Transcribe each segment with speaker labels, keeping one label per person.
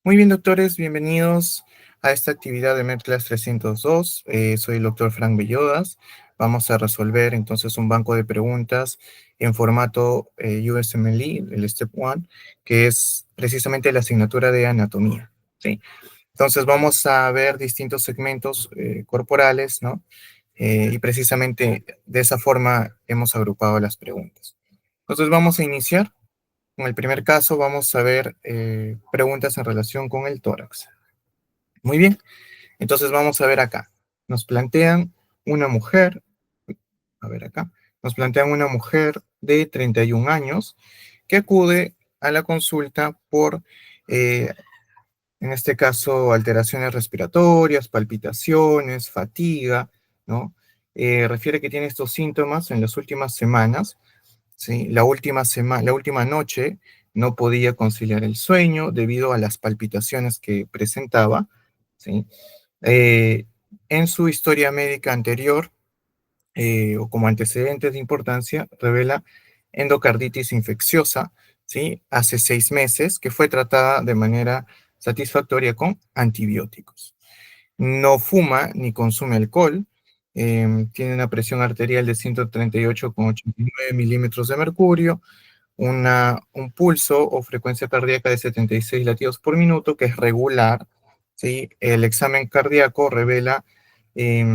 Speaker 1: Muy bien, doctores, bienvenidos a esta actividad de MEDClass 302. Soy el doctor Frank Bellodas. Vamos a resolver entonces un banco de preguntas en formato USMLE, el Step 1, que es precisamente la asignatura de anatomía, ¿sí? Entonces vamos a ver distintos segmentos corporales, ¿no? Y precisamente de esa forma hemos agrupado las preguntas. Entonces vamos a iniciar. En el primer caso vamos a ver preguntas en relación con el tórax. Muy bien, entonces vamos a ver acá. Nos plantean una mujer, a ver acá, nos plantean una mujer de 31 años que acude a la consulta por, eh, en este caso, alteraciones respiratorias, palpitaciones, fatiga, ¿no? Refiere que tiene estos síntomas en las últimas semanas. ¿Sí? La última noche no podía conciliar el sueño debido a las palpitaciones que presentaba, ¿sí? Eh, en su historia médica anterior, o como antecedentes de importancia, revela endocarditis infecciosa, ¿sí? Hace 6 meses, que fue tratada de manera satisfactoria con antibióticos. No fuma ni consume alcohol, tiene una presión arterial de 138,89 milímetros de mercurio, un pulso o frecuencia cardíaca de 76 latidos por minuto, que es regular, ¿sí? El examen cardíaco revela eh,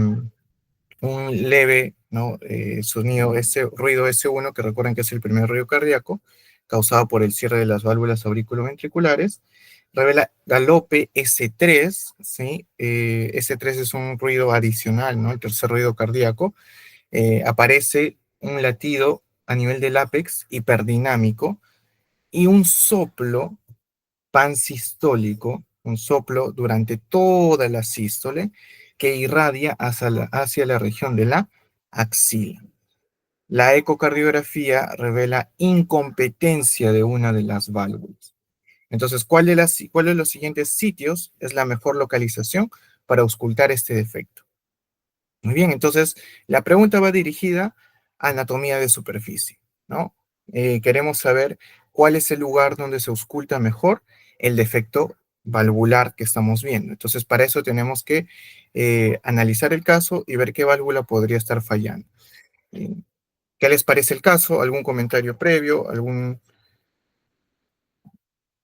Speaker 1: un leve, ¿no? Sonido, ese ruido S1, que recuerden que es el primer ruido cardíaco, causado por el cierre de las válvulas auriculoventriculares. Revela galope S3, ¿sí? S3 es un ruido adicional, ¿no? El tercer ruido cardíaco. Aparece un latido a nivel del ápex hiperdinámico y un soplo pansistólico, un soplo durante toda la sístole que irradia hacia la región de la axila. La ecocardiografía revela incompetencia de una de las válvulas. Entonces, ¿cuál de los siguientes sitios es la mejor localización para auscultar este defecto? Muy bien, entonces la pregunta va dirigida a anatomía de superficie, ¿no? Queremos saber cuál es el lugar donde se ausculta mejor el defecto valvular que estamos viendo. Entonces, para eso tenemos que analizar el caso y ver qué válvula podría estar fallando. Eh, ¿Qué les parece el caso? ¿Algún comentario previo?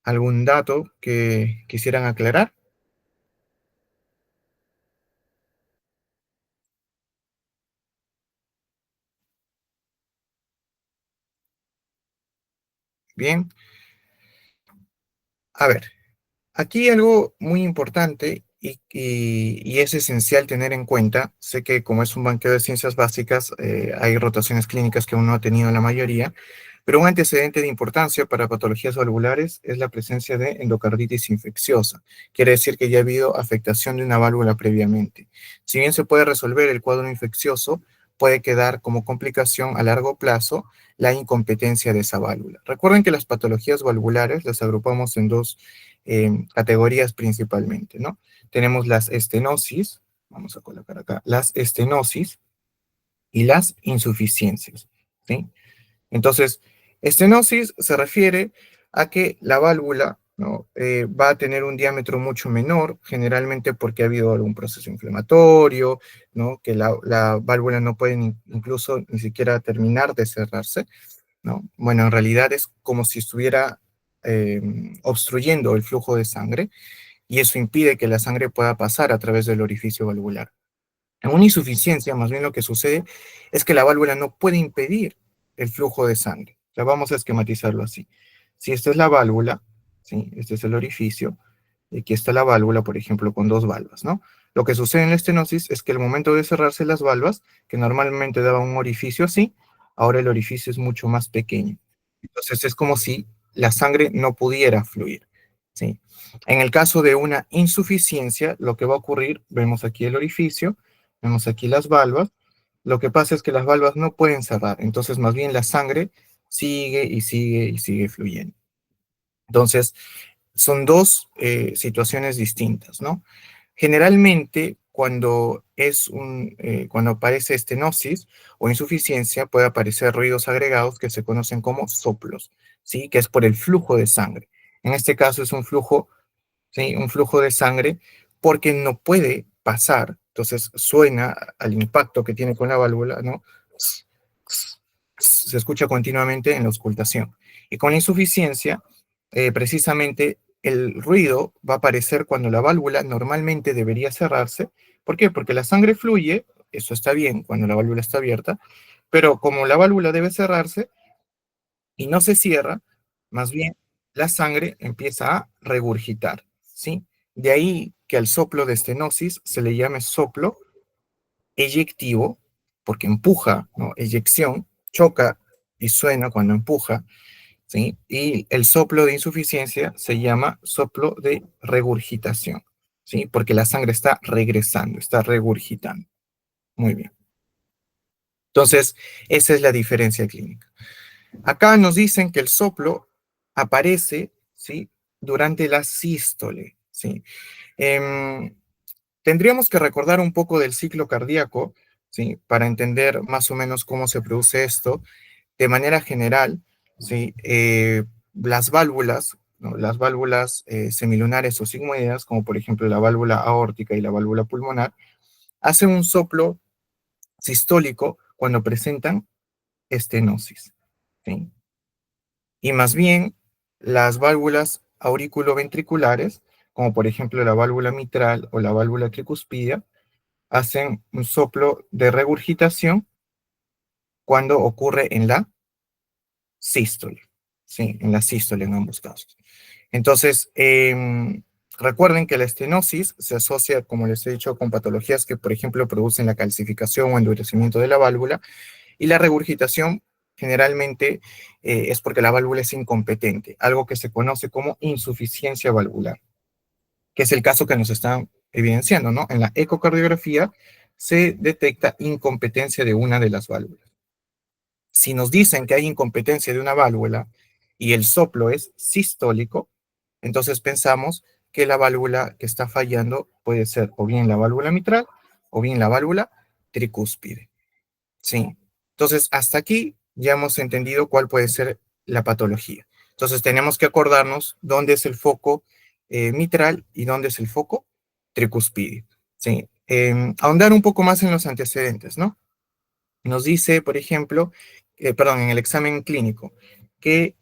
Speaker 1: ¿Algún dato que quisieran aclarar? Bien, a ver. Aquí algo muy importante y es esencial tener en cuenta, sé que como es un banqueo de ciencias básicas, hay rotaciones clínicas que aún no ha tenido la mayoría, pero un antecedente de importancia para patologías valvulares es la presencia de endocarditis infecciosa. Quiere decir que ya ha habido afectación de una válvula previamente. Si bien se puede resolver el cuadro infeccioso, puede quedar como complicación a largo plazo la incompetencia de esa válvula. Recuerden que las patologías valvulares las agrupamos en dos categorías principalmente, ¿no? Tenemos las estenosis, vamos a colocar acá, las estenosis y las insuficiencias, ¿sí? Entonces, estenosis se refiere a que la válvula, ¿no? Va a tener un diámetro mucho menor, generalmente porque ha habido algún proceso inflamatorio, ¿no? Que la válvula no puede incluso ni siquiera terminar de cerrarse, ¿no? Bueno, en realidad es como si estuviera eh, obstruyendo el flujo de sangre y eso impide que la sangre pueda pasar a través del orificio valvular. En una insuficiencia, más bien lo que sucede es que la válvula no puede impedir el flujo de sangre. O sea, vamos a esquematizarlo así. Si esta es la válvula, ¿sí? Este es el orificio, y aquí está la válvula, por ejemplo, con dos valvas, ¿no? Lo que sucede en la estenosis es que al momento de cerrarse las valvas, que normalmente daba un orificio así, ahora el orificio es mucho más pequeño. Entonces es como si la sangre no pudiera fluir, ¿sí? En el caso de una insuficiencia, lo que va a ocurrir, vemos aquí el orificio, vemos aquí las valvas, lo que pasa es que las valvas no pueden cerrar, entonces más bien la sangre sigue y sigue y sigue fluyendo. Entonces, son dos situaciones distintas, ¿no? Generalmente, cuando aparece estenosis o insuficiencia, puede aparecer ruidos agregados que se conocen como soplos, ¿sí? Que es por el flujo de sangre. En este caso es un flujo ¿sí? Un flujo de sangre, porque no puede pasar. Entonces suena al impacto que tiene con la válvula, ¿no? Se escucha continuamente en la auscultación. Y con insuficiencia, precisamente el ruido va a aparecer cuando la válvula normalmente debería cerrarse. ¿Por qué? Porque la sangre fluye, eso está bien cuando la válvula está abierta, pero como la válvula debe cerrarse y no se cierra, más bien la sangre empieza a regurgitar, ¿sí? De ahí que al soplo de estenosis se le llame soplo eyectivo, porque empuja, ¿no? Eyección, choca y suena cuando empuja, ¿sí? Y el soplo de insuficiencia se llama soplo de regurgitación, ¿sí? Porque la sangre está regresando, está regurgitando. Muy bien. Entonces, esa es la diferencia clínica. Acá nos dicen que el soplo aparece, ¿sí? Durante la sístole, ¿sí? Em, Tendríamos que recordar un poco del ciclo cardíaco, ¿sí? Para entender más o menos cómo se produce esto. De manera general, ¿sí? Las válvulas, ¿no? Las válvulas semilunares o sigmoideas, como por ejemplo la válvula aórtica y la válvula pulmonar, hacen un soplo sistólico cuando presentan estenosis, ¿sí? Y más bien, las válvulas auriculoventriculares, como por ejemplo la válvula mitral o la válvula tricuspidia, hacen un soplo de regurgitación cuando ocurre en la sístole, ¿sí? En la sístole en ambos casos. Entonces, recuerden que la estenosis se asocia, como les he dicho, con patologías que, por ejemplo, producen la calcificación o endurecimiento de la válvula, y la regurgitación generalmente es porque la válvula es incompetente, algo que se conoce como insuficiencia valvular, que es el caso que nos están evidenciando, ¿no? En la ecocardiografía se detecta incompetencia de una de las válvulas. Si nos dicen que hay incompetencia de una válvula y el soplo es sistólico, entonces pensamos que la válvula que está fallando puede ser o bien la válvula mitral o bien la válvula tricúspide. Sí. Entonces, hasta aquí ya hemos entendido cuál puede ser la patología. Entonces, tenemos que acordarnos dónde es el foco mitral y dónde es el foco tricúspide. Sí. Ahondar un poco más en los antecedentes, ¿no? Nos dice, por ejemplo, perdón, en el examen clínico, que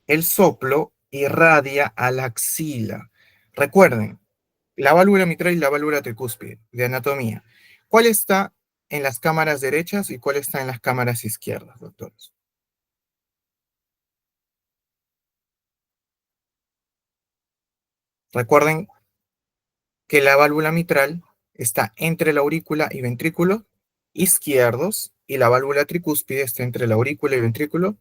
Speaker 1: el soplo irradia a la axila. Recuerden, la válvula mitral y la válvula tricúspide de anatomía. ¿Cuál está en las cámaras derechas y cuál está en las cámaras izquierdas, doctores? Recuerden que la válvula mitral está entre la aurícula y ventrículo izquierdos y la válvula tricúspide está entre la aurícula y ventrículo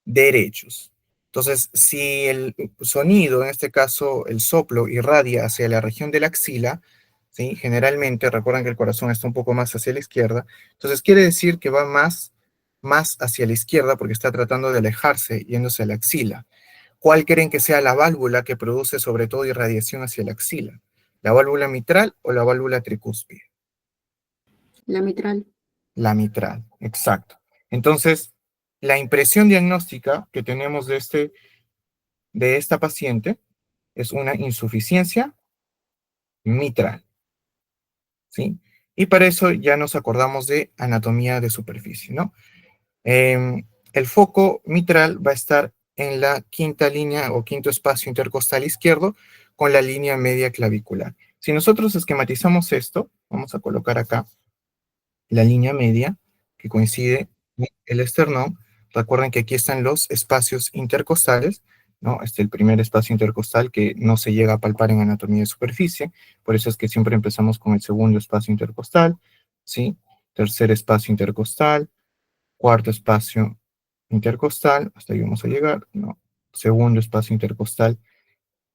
Speaker 1: derechos. Entonces, si el sonido, en este caso el soplo, irradia hacia la región de la axila, ¿sí? Generalmente, recuerden que el corazón está un poco más hacia la izquierda, entonces quiere decir que va más hacia la izquierda porque está tratando de alejarse, yéndose a la axila. ¿Cuál creen que sea la válvula que produce sobre todo irradiación hacia la axila? ¿La válvula mitral o la válvula tricúspide?
Speaker 2: La mitral.
Speaker 1: La mitral, exacto. Entonces, la impresión diagnóstica que tenemos de esta paciente es una insuficiencia mitral, ¿sí? Y para eso ya nos acordamos de anatomía de superficie, ¿no? El foco mitral va a estar en la quinta línea o quinto espacio intercostal izquierdo con la línea media clavicular. Si nosotros esquematizamos esto, vamos a colocar acá la línea media que coincide con el esternón. Recuerden que aquí están los espacios intercostales, ¿no? Este es el primer espacio intercostal que no se llega a palpar en anatomía de superficie, por eso es que siempre empezamos con el segundo espacio intercostal, ¿sí? Tercer espacio intercostal, cuarto espacio intercostal, hasta ahí vamos a llegar, ¿no? Segundo espacio intercostal,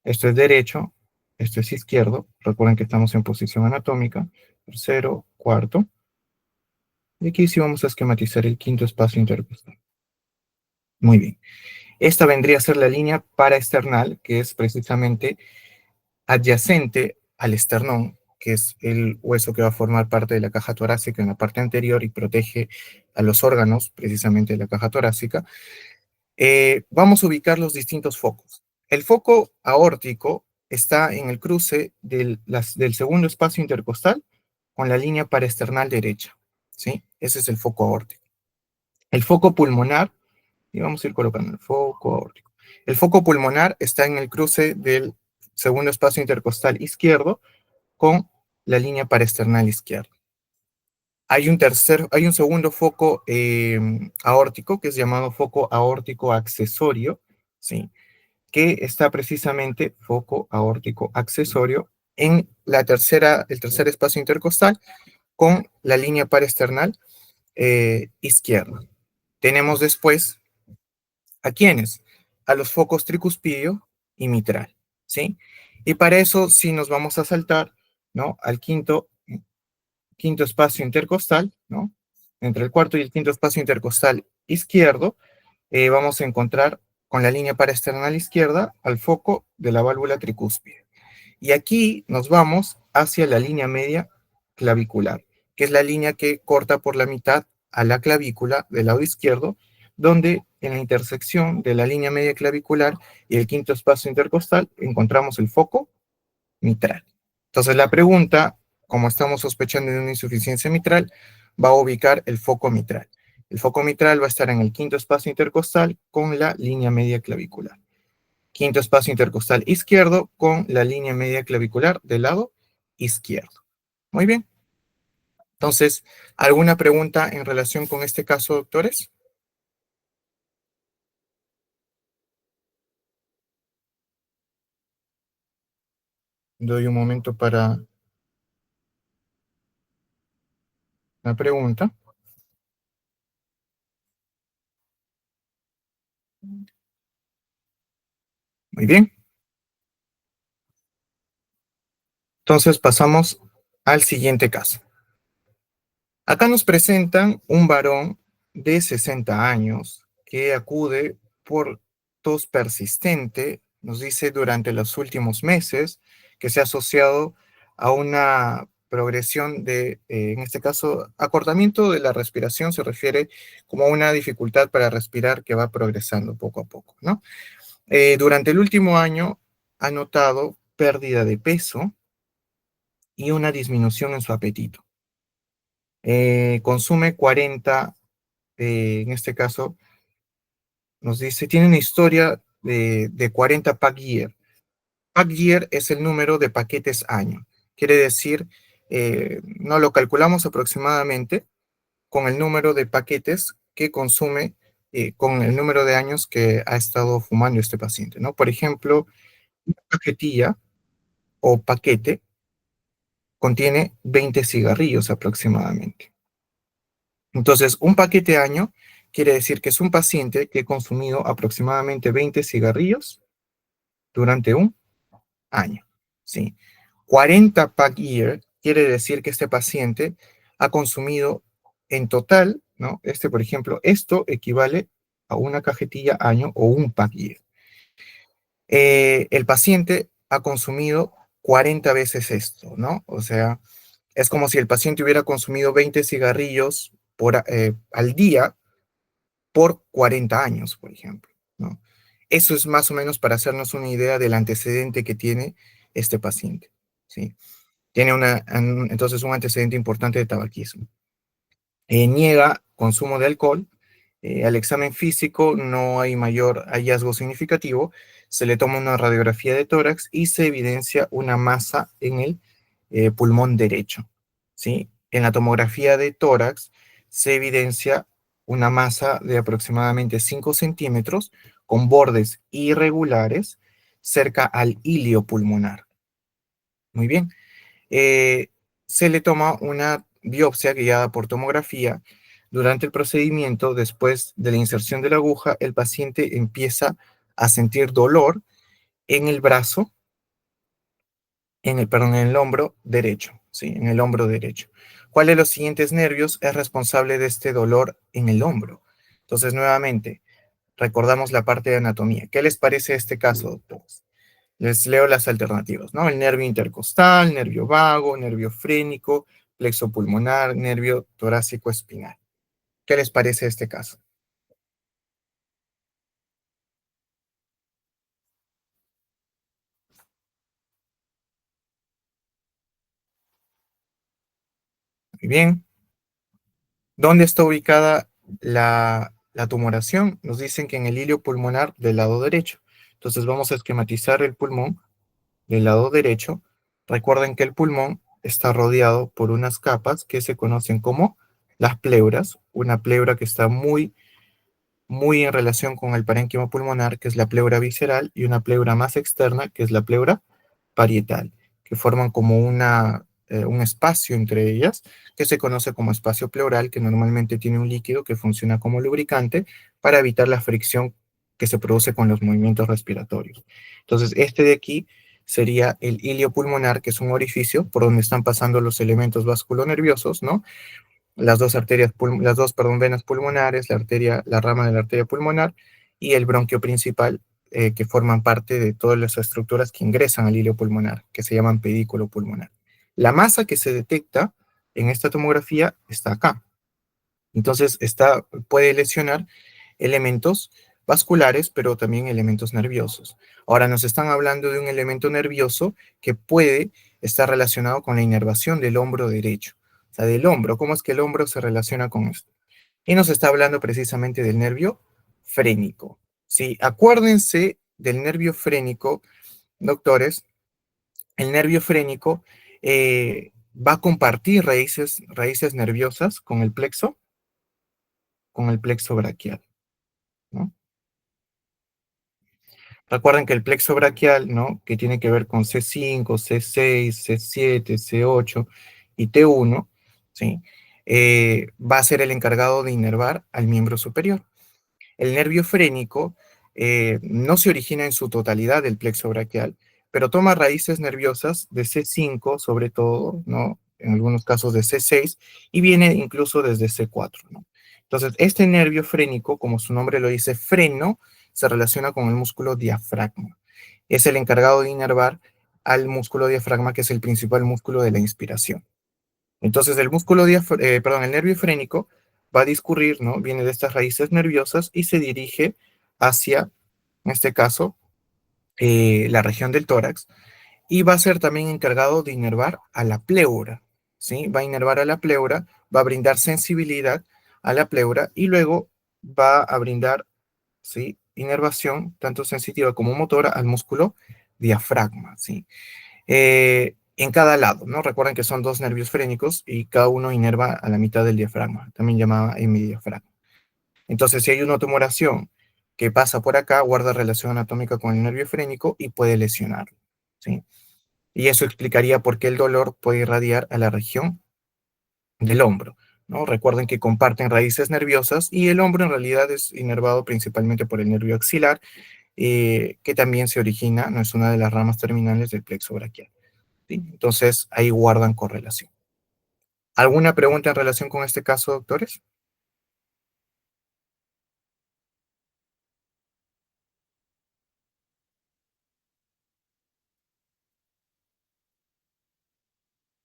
Speaker 1: esto es derecho, esto es izquierdo, recuerden que estamos en posición anatómica, tercero, cuarto, y aquí sí vamos a esquematizar el quinto espacio intercostal. Muy bien. Esta vendría a ser la línea paraesternal, que es precisamente adyacente al esternón, que es el hueso que va a formar parte de la caja torácica en la parte anterior y protege a los órganos precisamente de la caja torácica. Vamos a ubicar los distintos focos. El foco aórtico está en el cruce del segundo espacio intercostal con la línea paraesternal derecha, ¿sí? Ese es el foco aórtico. El foco pulmonar, y vamos a ir colocando el foco aórtico. El foco pulmonar está en el cruce del segundo espacio intercostal izquierdo con la línea paraesternal izquierda. Hay un segundo foco aórtico que es llamado foco aórtico accesorio, ¿sí? Que está precisamente foco aórtico accesorio en el tercer espacio intercostal con la línea paraesternal izquierda. Tenemos después, ¿a quiénes? A los focos tricuspidio y mitral, ¿sí? Y para eso sí nos vamos a saltar, ¿no? Al quinto espacio intercostal, ¿no? Entre el cuarto y el quinto espacio intercostal izquierdo, vamos a encontrar con la línea paraesternal izquierda al foco de la válvula tricúspide. Y aquí nos vamos hacia la línea media clavicular, que es la línea que corta por la mitad a la clavícula del lado izquierdo, donde en la intersección de la línea media clavicular y el quinto espacio intercostal encontramos el foco mitral. Entonces la pregunta, como estamos sospechando de una insuficiencia mitral, va a ubicar el foco mitral. El foco mitral va a estar en el quinto espacio intercostal con la línea media clavicular. Quinto espacio intercostal izquierdo con la línea media clavicular del lado izquierdo. Muy bien. Entonces, ¿alguna pregunta en relación con este caso, doctores? Doy un momento para la pregunta. Muy bien. Entonces pasamos al siguiente caso. Acá nos presentan un varón de 60 años que acude por tos persistente, nos dice durante los últimos meses, que se ha asociado a una progresión de, en este caso, acortamiento de la respiración, se refiere como a una dificultad para respirar que va progresando poco a poco, ¿no? Durante el último año ha notado pérdida de peso y una disminución en su apetito. Consume 40, en este caso, nos dice, tiene una historia de 40 pack year. Pack year es el número de paquetes año. Quiere decir, no lo calculamos aproximadamente con el número de paquetes que consume, con el número de años que ha estado fumando este paciente, ¿no? Por ejemplo, una cajetilla o paquete contiene 20 cigarrillos aproximadamente. Entonces, un paquete año quiere decir que es un paciente que ha consumido aproximadamente 20 cigarrillos durante un año, ¿sí? 40 pack year quiere decir que este paciente ha consumido en total, ¿no? Por ejemplo, esto equivale a una cajetilla año o un pack year. El paciente ha consumido 40 veces esto, ¿no? O sea, es como si el paciente hubiera consumido 20 cigarrillos al día por 40 años, por ejemplo, ¿no? Eso es más o menos para hacernos una idea del antecedente que tiene este paciente, ¿sí? Tiene entonces un antecedente importante de tabaquismo. Niega consumo de alcohol. Al examen físico no hay mayor hallazgo significativo. Se le toma una radiografía de tórax y se evidencia una masa en el pulmón derecho, ¿sí? En la tomografía de tórax se evidencia una masa de aproximadamente 5 centímetros con bordes irregulares cerca al hilio pulmonar. Muy bien. eh, Se le toma una biopsia guiada por tomografía. Durante el procedimiento, después de la inserción de la aguja, el paciente empieza a sentir dolor en el brazo, perdón, en el hombro derecho, ¿sí? En el hombro derecho. ¿Cuál de los siguientes nervios es responsable de este dolor en el hombro? Entonces, nuevamente, recordamos la parte de anatomía. ¿Qué les parece este caso, doctores? Les leo las alternativas, ¿no? El nervio intercostal, nervio vago, nervio frénico, plexo pulmonar, nervio torácico espinal. ¿Qué les parece este caso? Muy bien. ¿Dónde está ubicada la tumoración? Nos dicen que en el hilio pulmonar del lado derecho. Entonces vamos a esquematizar el pulmón del lado derecho. Recuerden que el pulmón está rodeado por unas capas que se conocen como las pleuras. Una pleura que está muy en relación con el parénquima pulmonar, que es la pleura visceral, y una pleura más externa, que es la pleura parietal, que forman como un espacio entre ellas, que se conoce como espacio pleural, que normalmente tiene un líquido que funciona como lubricante para evitar la fricción que se produce con los movimientos respiratorios. Entonces, este de aquí sería el ilio pulmonar, que es un orificio por donde están pasando los elementos vasculonerviosos, ¿no? Las dos arterias, perdón, venas pulmonares, la rama de la arteria pulmonar y el bronquio principal, que forman parte de todas las estructuras que ingresan al hilo pulmonar, que se llaman pedículo pulmonar. La masa que se detecta en esta tomografía está acá. Entonces, puede lesionar elementos vasculares, pero también elementos nerviosos. Ahora nos están hablando de un elemento nervioso que puede estar relacionado con la inervación del hombro derecho. O sea, del hombro, ¿cómo es que el hombro se relaciona con esto? Y nos está hablando precisamente del nervio frénico. Sí, acuérdense del nervio frénico, doctores. El nervio frénico va a compartir raíces nerviosas con el plexo braquial, ¿no? Recuerden que el plexo braquial, ¿no? Que tiene que ver con C5, C6, C7, C8 y T1, ¿sí? Va a ser el encargado de inervar al miembro superior. El nervio frénico no se origina en su totalidad del plexo braquial, pero toma raíces nerviosas de C5, sobre todo, ¿no? En algunos casos de C6, y viene incluso desde C4, ¿no? Entonces, este nervio frénico, como su nombre lo dice, freno, se relaciona con el músculo diafragma. Es el encargado de inervar al músculo diafragma, que es el principal músculo de la inspiración. Entonces, el nervio frénico va a discurrir, ¿no? Viene de estas raíces nerviosas y se dirige hacia, en este caso, la región del tórax, y va a ser también encargado de inervar a la pleura, ¿sí? Va a inervar a la pleura, va a brindar sensibilidad a la pleura y luego va a brindar, ¿sí? Inervación, tanto sensitiva como motora, al músculo diafragma, ¿sí? En cada lado, ¿no? Recuerden que son dos nervios frénicos y cada uno inerva a la mitad del diafragma, también llamada hemidiafragma. Entonces, si hay una tumoración que pasa por acá, guarda relación anatómica con el nervio frénico y puede lesionarlo, ¿sí? Y eso explicaría por qué el dolor puede irradiar a la región del hombro, ¿no? Recuerden que comparten raíces nerviosas y el hombro en realidad es inervado principalmente por el nervio axilar, que también se origina, no es una de las ramas terminales del plexo braquial, ¿sí? Entonces, ahí guardan correlación. ¿Alguna pregunta en relación con este caso, doctores?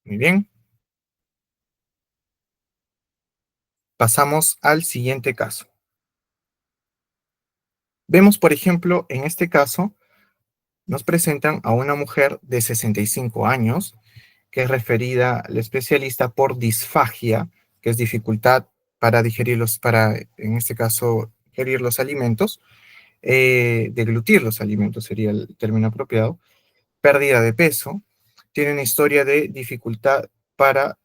Speaker 1: Muy bien. Pasamos al siguiente caso. Vemos, por ejemplo, en este caso, nos presentan a una mujer de 65 años, que es referida al especialista por disfagia, que es dificultad para en este caso, digerir los alimentos, deglutir los alimentos sería el término apropiado, pérdida de peso, tiene una historia de dificultad para,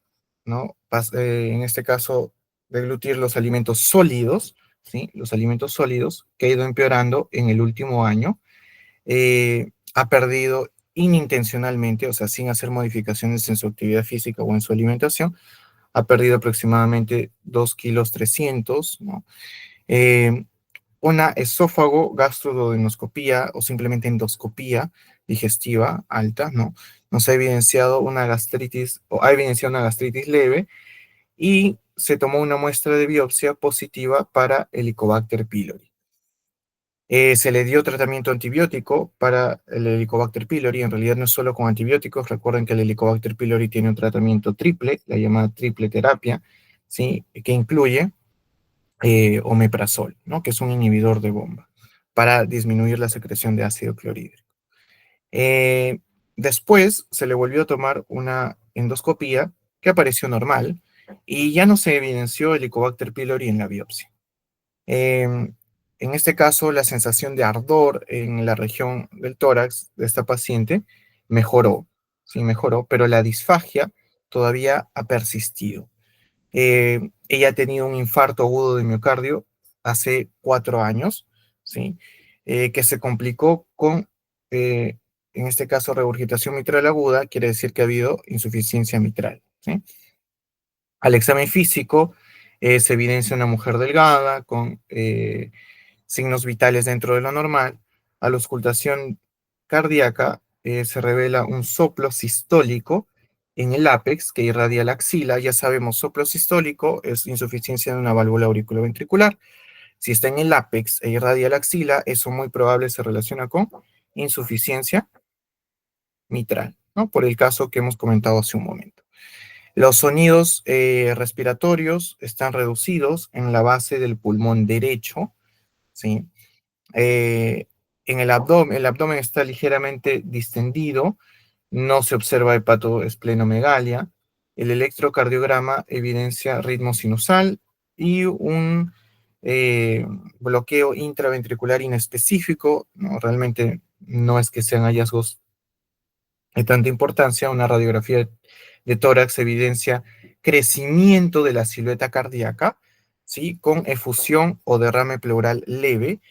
Speaker 1: ¿no? En este caso, deglutir los alimentos sólidos, ¿sí? Los alimentos sólidos, que ha ido empeorando en el último año. Ha perdido inintencionalmente, o sea, sin hacer modificaciones en su actividad física o en su alimentación, ha perdido aproximadamente 2 kilos 300, ¿no? Eh, una esófago gastroduodenoscopía o simplemente endoscopía digestiva alta, ¿no? Nos ha evidenciado una gastritis, o ha evidenciado una gastritis leve, y se tomó una muestra de biopsia positiva para Helicobacter pylori. Se le dio tratamiento antibiótico para el Helicobacter pylori. En realidad no es solo con antibióticos. Recuerden que el Helicobacter pylori tiene un tratamiento triple, la llamada triple terapia, ¿sí? Que incluye omeprazol, ¿no? Que es un inhibidor de bomba para disminuir la secreción de ácido clorhídrico. Después se le volvió a tomar una endoscopía que apareció normal y ya no se evidenció Helicobacter pylori en la biopsia. En este caso, la sensación de ardor en la región del tórax de esta paciente mejoró, sí mejoró, pero la disfagia todavía ha persistido. Ella ha tenido un infarto agudo de miocardio hace 4 años, ¿sí? Que se complicó con, en este caso, regurgitación mitral aguda, quiere decir que ha habido insuficiencia mitral, ¿sí? Al examen físico se evidencia una mujer delgada con signos vitales dentro de lo normal. A la auscultación cardíaca se revela un soplo sistólico en el ápex que irradia la axila. Ya sabemos, soplo sistólico es insuficiencia de una válvula auriculoventricular. Si está en el ápex e irradia la axila, eso muy probable se relaciona con insuficiencia mitral, ¿no? Por el caso que hemos comentado hace un momento. Los sonidos respiratorios están reducidos en la base del pulmón derecho, ¿sí? En el abdomen está ligeramente distendido, no se observa hepatoesplenomegalia, el electrocardiograma evidencia ritmo sinusal y un bloqueo intraventricular inespecífico, ¿no? Realmente no es que sean hallazgos de tanta importancia. Una radiografía de tórax evidencia crecimiento de la silueta cardíaca, ¿sí? Con efusión o derrame pleural leve.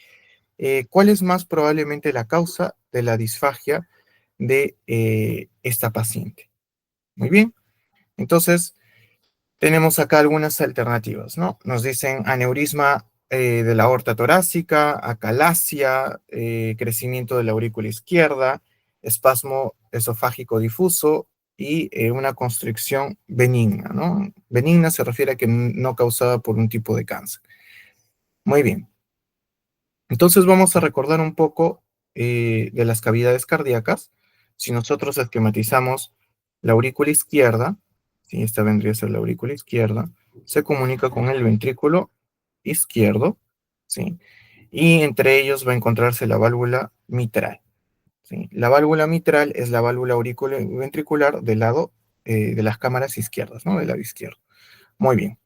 Speaker 1: ¿Cuál es más probablemente la causa de la disfagia de esta paciente? Muy bien, entonces tenemos acá algunas alternativas, ¿no? Nos dicen aneurisma de la aorta torácica, acalasia, crecimiento de la aurícula izquierda, espasmo esofágico difuso y una constricción benigna, ¿no? Benigna se refiere a que no causada por un tipo de cáncer. Muy bien. Entonces vamos a recordar un poco de las cavidades cardíacas. Si nosotros esquematizamos la aurícula izquierda, ¿sí? Esta vendría a ser la aurícula izquierda, se comunica con el ventrículo izquierdo, ¿sí? Y entre ellos va a encontrarse la válvula mitral, ¿sí? La válvula mitral es la válvula auriculoventricular del lado de las cámaras izquierdas, ¿no? Del lado izquierdo. Muy bien.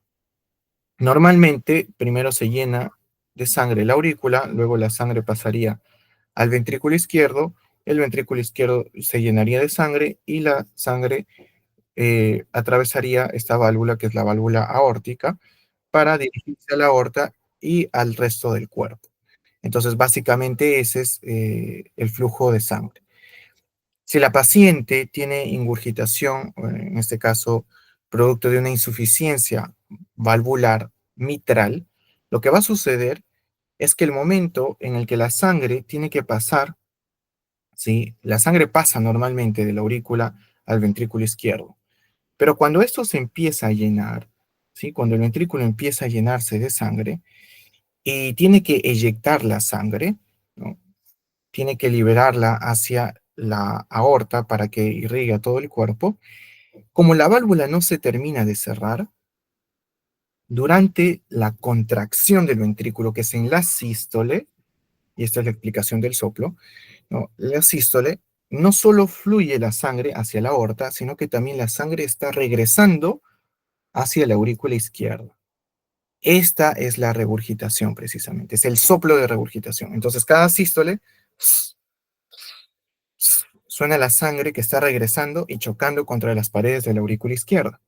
Speaker 1: Normalmente, primero se llena de sangre la aurícula, luego la sangre pasaría al ventrículo izquierdo, el ventrículo izquierdo se llenaría de sangre y la sangre atravesaría esta válvula, que es la válvula aórtica, para dirigirse a la aorta y al resto del cuerpo. Entonces, básicamente ese es el flujo de sangre. Si la paciente tiene ingurgitación, en este caso, producto de una insuficiencia valvular mitral, lo que va a suceder es que el momento en el que la sangre tiene que pasar, ¿sí? La sangre pasa normalmente de la aurícula al ventrículo izquierdo, pero cuando esto se empieza a llenar, ¿sí? Cuando el ventrículo empieza a llenarse de sangre y tiene que eyectar la sangre, ¿no? Tiene que liberarla hacia la aorta para que irrigue a todo el cuerpo. Como la válvula no se termina de cerrar, durante la contracción del ventrículo, que es en la sístole, y esta es la explicación del soplo, ¿no? La sístole, no solo fluye la sangre hacia la aorta, sino que también la sangre está regresando hacia la aurícula izquierda. Esta es la regurgitación, precisamente, es el soplo de regurgitación. Entonces, cada sístole suena la sangre que está regresando y chocando contra las paredes de la aurícula izquierda.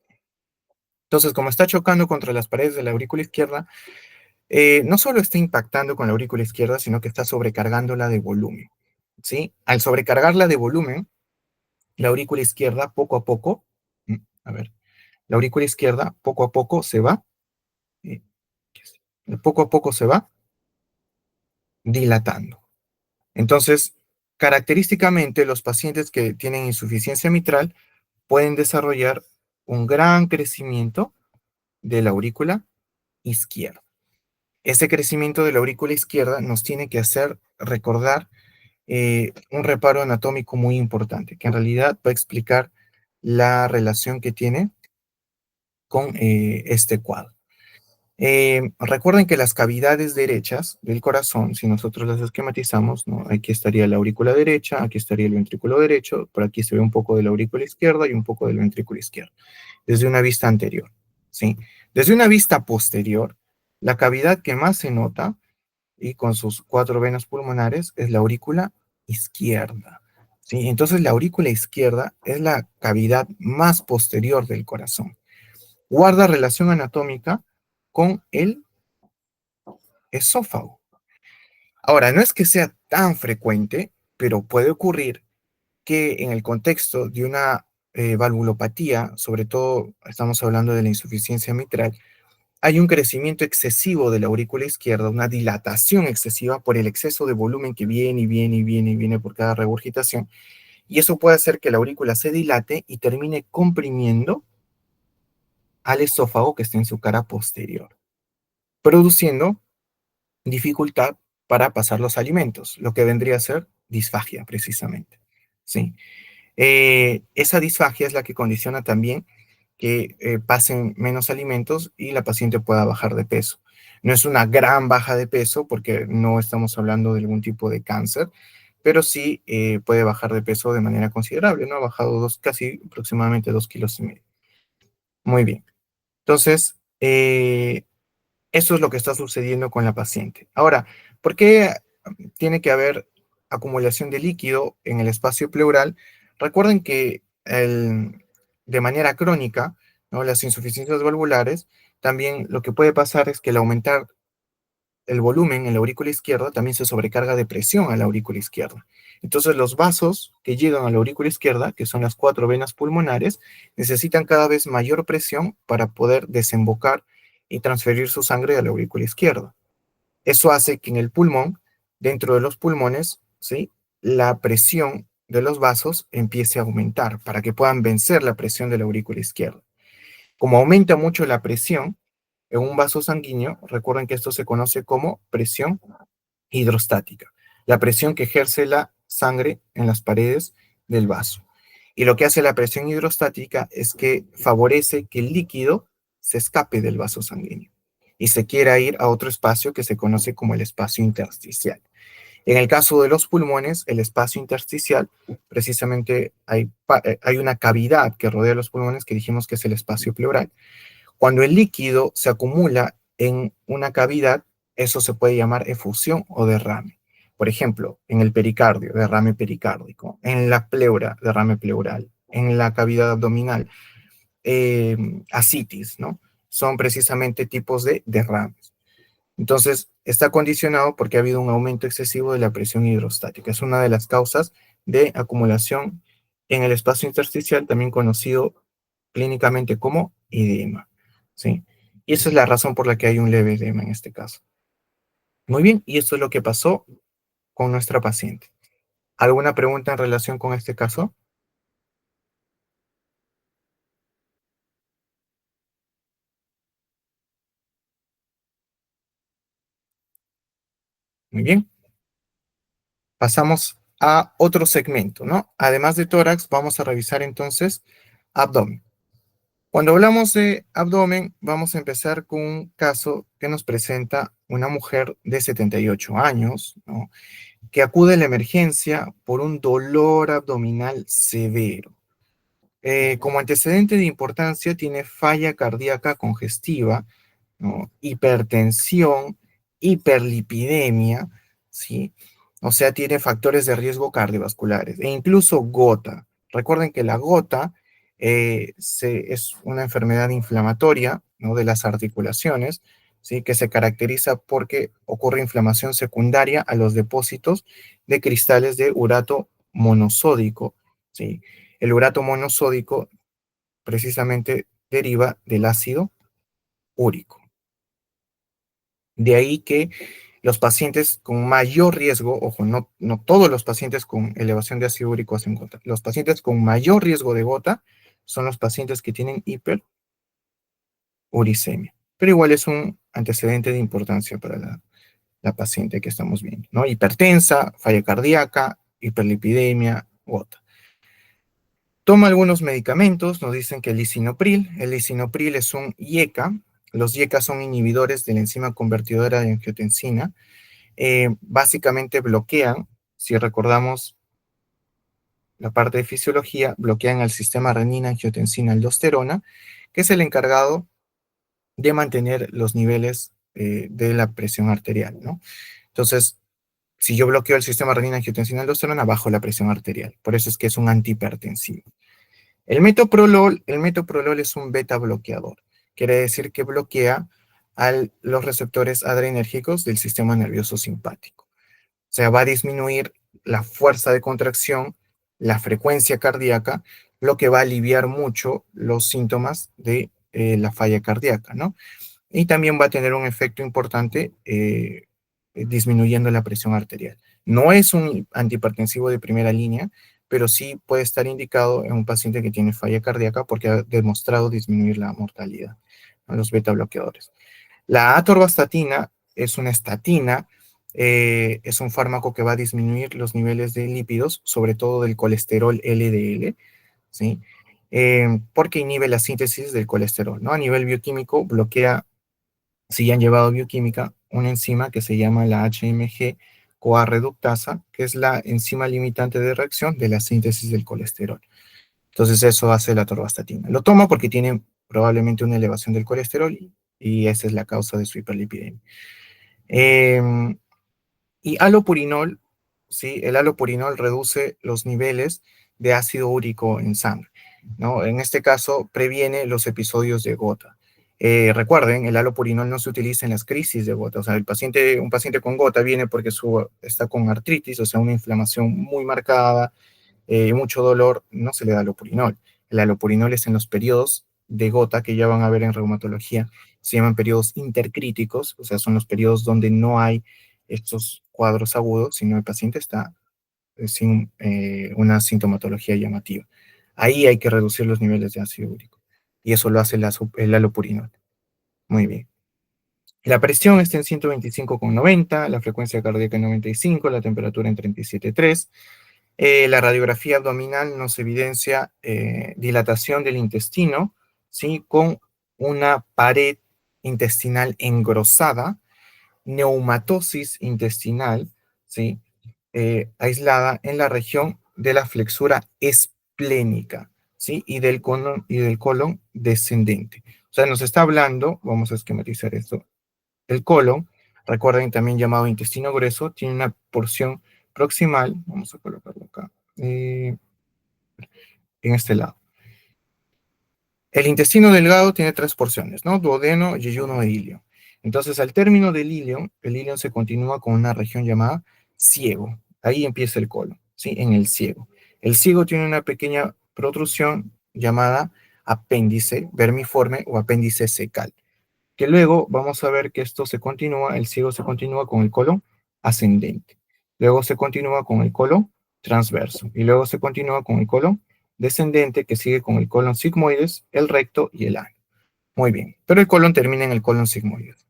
Speaker 1: Entonces, como está chocando contra las paredes de la aurícula izquierda, no solo está impactando con la aurícula izquierda, sino que está sobrecargándola de volumen, ¿sí? Al sobrecargarla de volumen, la aurícula izquierda poco a poco, a ver, la aurícula izquierda poco a poco se va, eh, poco a poco se va dilatando. Entonces, característicamente, los pacientes que tienen insuficiencia mitral pueden desarrollar un gran crecimiento de la aurícula izquierda. Ese crecimiento de la aurícula izquierda nos tiene que hacer recordar un reparo anatómico muy importante, que en realidad va a explicar la relación que tiene con este cuadro. Recuerden que las cavidades derechas del corazón, si nosotros las esquematizamos, ¿no? Aquí estaría la aurícula derecha, aquí estaría el ventrículo derecho, por aquí se ve un poco de la aurícula izquierda y un poco del ventrículo izquierdo, desde una vista anterior. ¿sí? Desde una vista posterior, la cavidad que más se nota, y con sus 4 venas pulmonares, es la aurícula izquierda, ¿sí? Entonces la aurícula izquierda es la cavidad más posterior del corazón. Guarda relación anatómica con el esófago. Ahora, no es que sea tan frecuente, pero puede ocurrir que en el contexto de una valvulopatía, sobre todo estamos hablando de la insuficiencia mitral, hay un crecimiento excesivo de la aurícula izquierda, una dilatación excesiva por el exceso de volumen que viene y viene y viene y viene por cada regurgitación. Y eso puede hacer que la aurícula se dilate y termine comprimiendo al esófago que está en su cara posterior, produciendo dificultad para pasar los alimentos, lo que vendría a ser disfagia precisamente. ¿Sí? Esa disfagia es la que condiciona también que pasen menos alimentos y la paciente pueda bajar de peso. No es una gran baja de peso porque no estamos hablando de algún tipo de cáncer, pero sí puede bajar de peso de manera considerable, ¿no? Ha bajado casi aproximadamente 2,5 kilos. Muy bien. Entonces, eso es lo que está sucediendo con la paciente. Ahora, ¿por qué tiene que haber acumulación de líquido en el espacio pleural? Recuerden que de manera crónica, ¿no? Las insuficiencias valvulares, también lo que puede pasar es que al aumentar el volumen en la aurícula izquierda, también se sobrecarga de presión a la aurícula izquierda. Entonces los vasos que llegan a la aurícula izquierda, que son las 4 venas pulmonares, necesitan cada vez mayor presión para poder desembocar y transferir su sangre a la aurícula izquierda. Eso hace que en el pulmón, dentro de los pulmones, ¿sí?, la presión de los vasos empiece a aumentar para que puedan vencer la presión de la aurícula izquierda. Como aumenta mucho la presión en un vaso sanguíneo, recuerden que esto se conoce como presión hidrostática, la presión que ejerce la sangre en las paredes del vaso. Y lo que hace la presión hidrostática es que favorece que el líquido se escape del vaso sanguíneo y se quiera ir a otro espacio que se conoce como el espacio intersticial. En el caso de los pulmones, el espacio intersticial, precisamente hay una cavidad que rodea los pulmones que dijimos que es el espacio pleural. Cuando el líquido se acumula en una cavidad, eso se puede llamar efusión o derrame. Por ejemplo, en el pericardio, derrame pericárdico; en la pleura, derrame pleural; en la cavidad abdominal, ascitis, ¿no? Son precisamente tipos de derrames. Entonces, está condicionado porque ha habido un aumento excesivo de la presión hidrostática. Es una de las causas de acumulación en el espacio intersticial, también conocido clínicamente como edema, ¿sí? Y esa es la razón por la que hay un leve edema en este caso. Muy bien, y esto es lo que pasó con nuestra paciente. ¿Alguna pregunta en relación con este caso? Muy bien. Pasamos a otro segmento, ¿no? Además de tórax, vamos a revisar entonces abdomen. Cuando hablamos de abdomen, vamos a empezar con un caso que nos presenta una mujer de 78 años, ¿no?, que acude a la emergencia por un dolor abdominal severo. Como antecedente de importancia tiene falla cardíaca congestiva, ¿no?, hipertensión, hiperlipidemia, ¿sí? O sea, tiene factores de riesgo cardiovasculares e incluso gota. Recuerden que la gota es una enfermedad inflamatoria, ¿no?, de las articulaciones, ¿sí?, que se caracteriza porque ocurre inflamación secundaria a los depósitos de cristales de urato monosódico, ¿sí? El urato monosódico precisamente deriva del ácido úrico. De ahí que los pacientes con mayor riesgo, ojo, no todos los pacientes con elevación de ácido úrico hacen gota. Los pacientes con mayor riesgo de gota son los pacientes que tienen hiperuricemia. Pero igual es un antecedente de importancia para la paciente que estamos viendo, ¿no? Hipertensa, falla cardíaca, hiperlipidemia, gota. Toma algunos medicamentos, nos dicen que el lisinopril es un IECA. Los IECA son inhibidores de la enzima convertidora de angiotensina. Básicamente bloquean, si recordamos la parte de fisiología, bloquean el sistema renina-angiotensina-aldosterona, que es el encargado de mantener los niveles de la presión arterial, ¿no? Entonces, si yo bloqueo el sistema renina-angiotensina-aldosterona, bajo la presión arterial. Por eso es que es un antihipertensivo. El metoprolol es un beta bloqueador. Quiere decir que bloquea los receptores adrenérgicos del sistema nervioso simpático. O sea, va a disminuir la fuerza de contracción, la frecuencia cardíaca, lo que va a aliviar mucho los síntomas de la falla cardíaca, ¿no? Y también va a tener un efecto importante disminuyendo la presión arterial. No es un antihipertensivo de primera línea, pero sí puede estar indicado en un paciente que tiene falla cardíaca porque ha demostrado disminuir la mortalidad a los beta bloqueadores. La atorvastatina es una estatina, es un fármaco que va a disminuir los niveles de lípidos, sobre todo del colesterol LDL, ¿sí? Porque inhibe la síntesis del colesterol, ¿no? A nivel bioquímico bloquea, si han llevado bioquímica, una enzima que se llama la HMG-CoA reductasa, que es la enzima limitante de reacción de la síntesis del colesterol. Entonces eso hace la atorvastatina. Lo toma porque tiene probablemente una elevación del colesterol y esa es la causa de su hiperlipidemia. Y alopurinol, ¿sí? El alopurinol reduce los niveles de ácido úrico en sangre, ¿no? En este caso, previene los episodios de gota. Recuerden, el alopurinol no se utiliza en las crisis de gota. O sea, un paciente con gota viene porque está con artritis, o sea, una inflamación muy marcada, mucho dolor, no se le da alopurinol. El alopurinol es en los periodos de gota que ya van a ver en reumatología. Se llaman periodos intercríticos, o sea, son los periodos donde no hay estos cuadros agudos, sino el paciente está sin una sintomatología llamativa. Ahí hay que reducir los niveles de ácido úrico. Y eso lo hace el alopurinol. Muy bien. La presión está en 125,90, la frecuencia cardíaca en 95, la temperatura en 37,3. La radiografía abdominal nos evidencia dilatación del intestino, ¿sí? Con una pared intestinal engrosada, neumatosis intestinal, ¿sí? Aislada en la región de la flexura esplénica, ¿sí? Y del colon descendente. O sea, nos está hablando, vamos a esquematizar esto, el colon, recuerden también llamado intestino grueso, tiene una porción proximal, vamos a colocarlo acá, en este lado. El intestino delgado tiene tres porciones, ¿no? Duodeno, yeyuno e ilio. Entonces, al término del ilio, el ilio se continúa con una región llamada ciego. Ahí empieza el colon, ¿sí? En el ciego. El ciego tiene una pequeña protrusión llamada apéndice vermiforme o apéndice secal, que luego vamos a ver que esto se continúa, el ciego se continúa con el colon ascendente. Luego se continúa con el colon transverso. Y luego se continúa con el colon descendente, que sigue con el colon sigmoides, el recto y el ano. Muy bien, pero el colon termina en el colon sigmoides.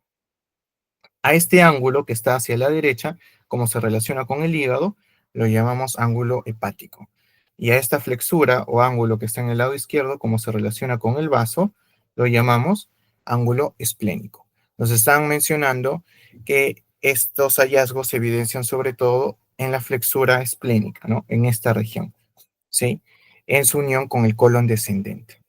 Speaker 1: A este ángulo que está hacia la derecha, como se relaciona con el hígado, lo llamamos ángulo hepático. Y a esta flexura o ángulo que está en el lado izquierdo, como se relaciona con el vaso, lo llamamos ángulo esplénico. Nos están mencionando que estos hallazgos se evidencian sobre todo en la flexura esplénica, ¿no? En esta región, ¿sí? En su unión con el colon descendente.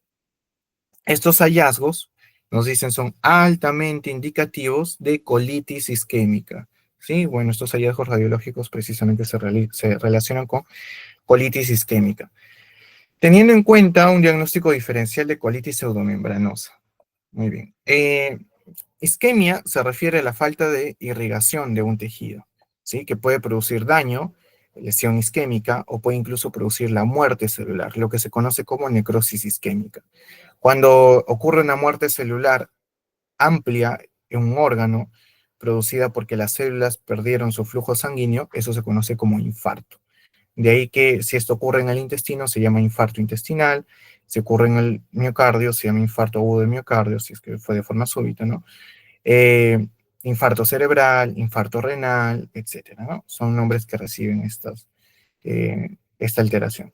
Speaker 1: Estos hallazgos, nos dicen, son altamente indicativos de colitis isquémica, ¿sí? Bueno, estos hallazgos radiológicos precisamente se relacionan con colitis isquémica, teniendo en cuenta un diagnóstico diferencial de colitis pseudomembranosa. Muy bien. Isquemia se refiere a la falta de irrigación de un tejido, ¿sí? Que puede producir daño, lesión isquémica, o puede incluso producir la muerte celular, lo que se conoce como necrosis isquémica. Cuando ocurre una muerte celular amplia en un órgano producida porque las células perdieron su flujo sanguíneo, eso se conoce como infarto. De ahí que si esto ocurre en el intestino se llama infarto intestinal, si ocurre en el miocardio se llama infarto agudo de miocardio, si es que fue de forma súbita, ¿no? Eh, Infarto cerebral, infarto renal, etcétera, ¿no? Son nombres que reciben esta alteración.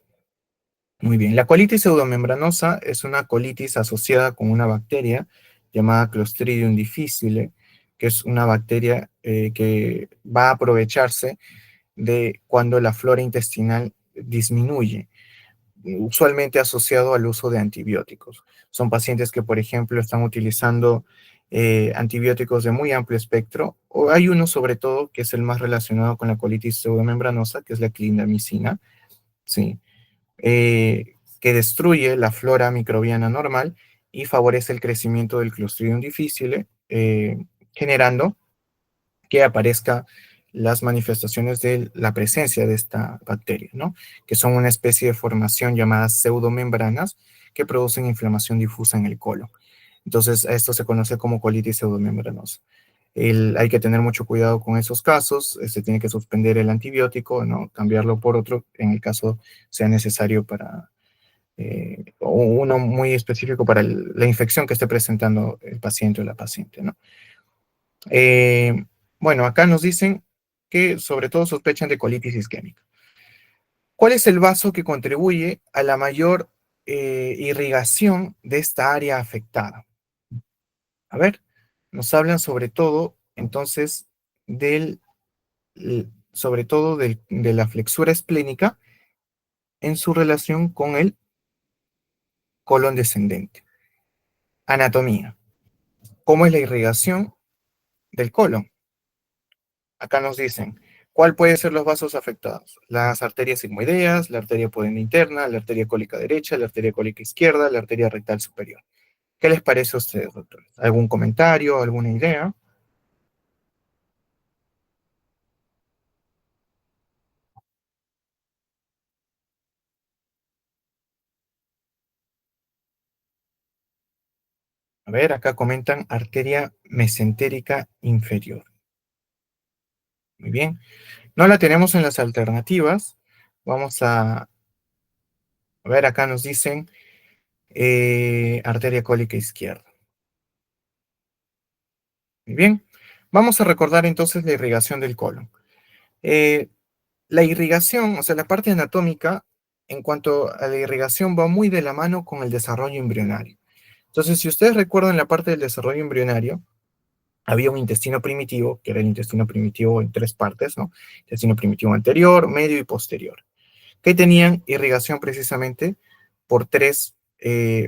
Speaker 1: Muy bien, la colitis pseudomembranosa es una colitis asociada con una bacteria llamada Clostridium difficile, que es una bacteria que va a aprovecharse de cuando la flora intestinal disminuye. usualmente asociado al uso de antibióticos. Son pacientes que, por ejemplo, están utilizando antibióticos de muy amplio espectro, o hay uno sobre todo que es el más relacionado con la colitis pseudomembranosa, que es la clindamicina, ¿sí? Que destruye la flora microbiana normal y favorece el crecimiento del Clostridium difficile, generando que aparezca las manifestaciones de la presencia de esta bacteria, ¿no? Que son una especie de formación llamada pseudomembranas que producen inflamación difusa en el colon. Entonces, esto se conoce como colitis pseudomembranosa. Hay que tener mucho cuidado con esos casos, se tiene que suspender el antibiótico, ¿no? Cambiarlo por otro en el caso sea necesario para, o uno muy específico para la infección que esté presentando el paciente o la paciente, ¿no? Eh, bueno, acá nos dicen que sobre todo sospechan de colitis isquémica. ¿Cuál es el vaso que contribuye a la mayor irrigación de esta área afectada? A ver, nos hablan sobre todo, entonces, sobre todo de la flexura esplénica en su relación con el colon descendente. Anatomía. ¿Cómo es la irrigación del colon? Acá nos dicen, ¿cuál puede ser los vasos afectados? Las arterias sigmoideas, la arteria pudenda interna, la arteria cólica derecha, la arteria cólica izquierda, la arteria rectal superior. ¿Qué les parece a ustedes, doctores? ¿Algún comentario, alguna idea? A ver, acá comentan arteria mesentérica inferior. Muy bien. No la tenemos en las alternativas. Vamos a ver, acá nos dicen arteria cólica izquierda. Muy bien. Vamos a recordar entonces la irrigación del colon. Eh, la irrigación, o sea, la parte anatómica, en cuanto a la irrigación, va muy de la mano con el desarrollo embrionario. Entonces, si ustedes recuerdan la parte del desarrollo embrionario, había un intestino primitivo, que era el intestino primitivo en tres partes, ¿no? Intestino primitivo anterior, medio y posterior, que tenían irrigación precisamente por tres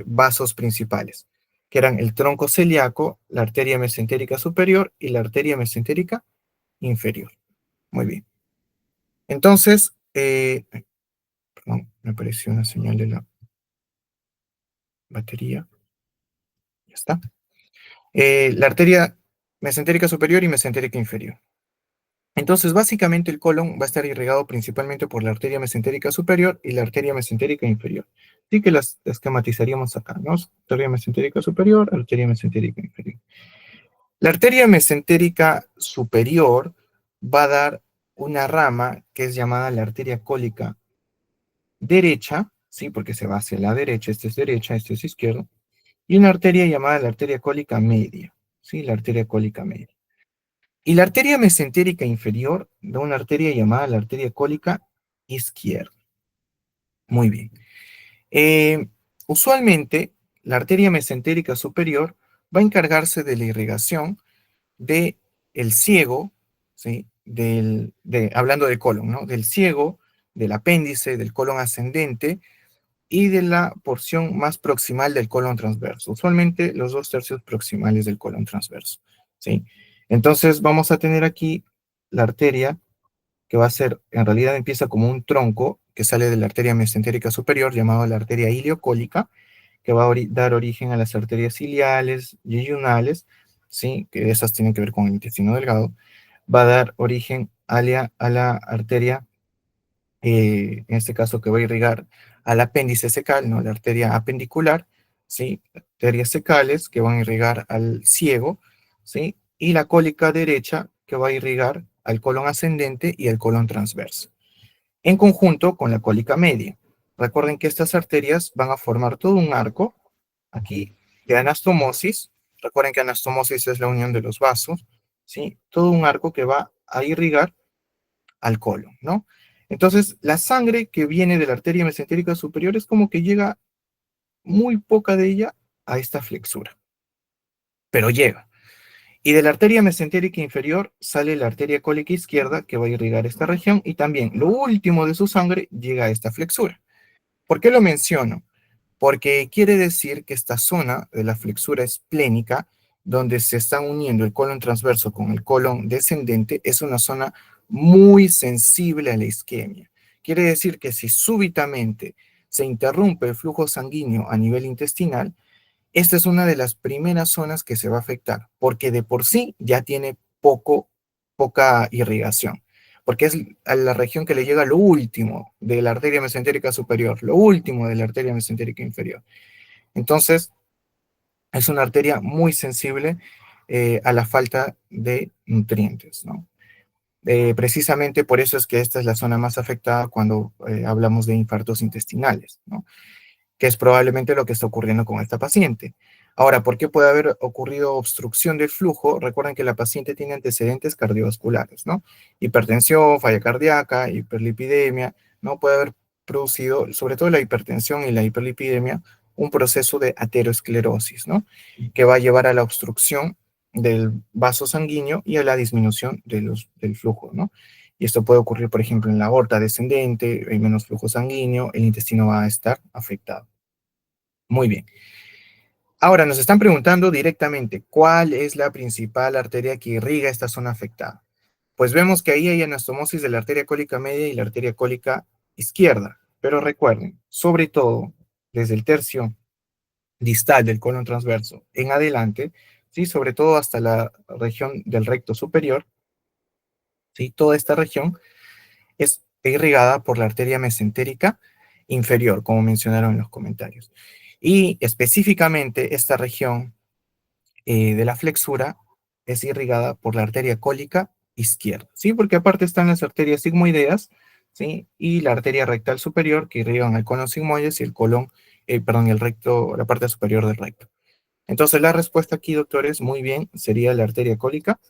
Speaker 1: vasos principales, que eran el tronco celíaco, la arteria mesentérica superior y la arteria mesentérica inferior. Muy bien. Entonces, perdón, me apareció una señal de la batería. Ya está. La arteria mesentérica superior y mesentérica inferior. Entonces, básicamente el colon va a estar irrigado principalmente por la arteria mesentérica superior y la arteria mesentérica inferior. Así que las esquematizaríamos acá, ¿no? Arteria mesentérica superior, arteria mesentérica inferior. La arteria mesentérica superior va a dar una rama que es llamada la arteria cólica derecha, ¿sí? Porque se va hacia la derecha, esta es derecha, esta es izquierda, y una arteria llamada la arteria cólica media, ¿sí? La arteria cólica media. Y la arteria mesentérica inferior da una arteria llamada la arteria cólica izquierda. Muy bien. Usualmente, la arteria mesentérica superior va a encargarse de la irrigación del ciego, ¿sí? Hablando del colon, ¿no? Del ciego, del apéndice, del colon ascendente y de la porción más proximal del colon transverso. Usualmente los 2/3 proximales del colon transverso, ¿sí? Entonces vamos a tener aquí la arteria que va a ser, en realidad empieza como un tronco que sale de la arteria mesentérica superior llamada la arteria iliocólica, que va a dar origen a las arterias ciliales, yeyunales, ¿sí? Que esas tienen que ver con el intestino delgado. Va a dar origen a la arteria en este caso que va a irrigar al apéndice secal, ¿no? La arteria apendicular, ¿sí? Arterias secales que van a irrigar al ciego, ¿sí? Y la cólica derecha que va a irrigar al colon ascendente y al colon transverso, en conjunto con la cólica media. Recuerden que estas arterias van a formar todo un arco, aquí, de anastomosis. Recuerden que anastomosis es la unión de los vasos, ¿sí? Todo un arco que va a irrigar al colon, ¿no? Entonces, la sangre que viene de la arteria mesentérica superior es como que llega muy poca de ella a esta flexura, pero llega. Y de la arteria mesentérica inferior sale la arteria cólica izquierda que va a irrigar esta región y también lo último de su sangre llega a esta flexura. ¿Por qué lo menciono? Porque quiere decir que esta zona de la flexura esplénica, donde se están uniendo el colon transverso con el colon descendente, es una zona muy sensible a la isquemia. Quiere decir que si súbitamente se interrumpe el flujo sanguíneo a nivel intestinal, esta es una de las primeras zonas que se va a afectar, porque de por sí ya tiene poca irrigación, porque es a la región que le llega lo último de la arteria mesentérica superior, lo último de la arteria mesentérica inferior. Entonces, es una arteria muy sensible a la falta de nutrientes, ¿no? Precisamente por eso es que esta es la zona más afectada cuando hablamos de infartos intestinales, ¿no? Que es probablemente lo que está ocurriendo con esta paciente. Ahora, ¿por qué puede haber ocurrido obstrucción del flujo? Recuerden que la paciente tiene antecedentes cardiovasculares, ¿no? Hipertensión, falla cardíaca, hiperlipidemia, ¿no? Puede haber producido, sobre todo la hipertensión y la hiperlipidemia, un proceso de aterosclerosis, ¿no? Que va a llevar a la obstrucción del vaso sanguíneo y a la disminución del flujo, ¿no? Y esto puede ocurrir, por ejemplo, en la aorta descendente, hay menos flujo sanguíneo, el intestino va a estar afectado. Muy bien. Ahora nos están preguntando directamente, ¿cuál es la principal arteria que irriga esta zona afectada? Pues vemos que ahí hay anastomosis de la arteria cólica media y la arteria cólica izquierda. Pero recuerden, sobre todo, desde el tercio distal del colon transverso en adelante, ¿sí? Sobre todo hasta la región del recto superior, ¿sí? Toda esta región es irrigada por la arteria mesentérica inferior, como mencionaron en los comentarios. Y específicamente esta región de la flexura es irrigada por la arteria cólica izquierda, ¿sí? Porque aparte están las arterias sigmoideas, ¿sí? Y la arteria rectal superior que irrigan el colon sigmoides y el colon, perdón, el recto, la parte superior del recto. Entonces la respuesta aquí, doctores, muy bien, sería la arteria cólica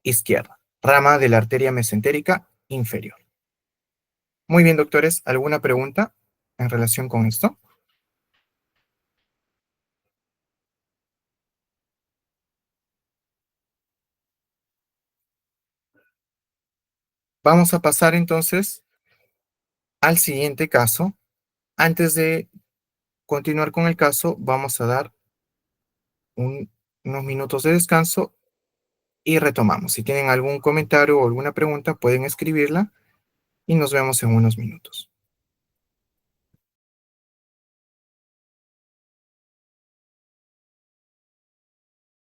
Speaker 1: izquierda, rama de la arteria mesentérica inferior. Muy bien, doctores, ¿alguna pregunta en relación con esto? Vamos a pasar entonces al siguiente caso. Antes de continuar con el caso, vamos a dar unos minutos de descanso y retomamos. Si tienen algún comentario o alguna pregunta, pueden escribirla y nos vemos en unos minutos.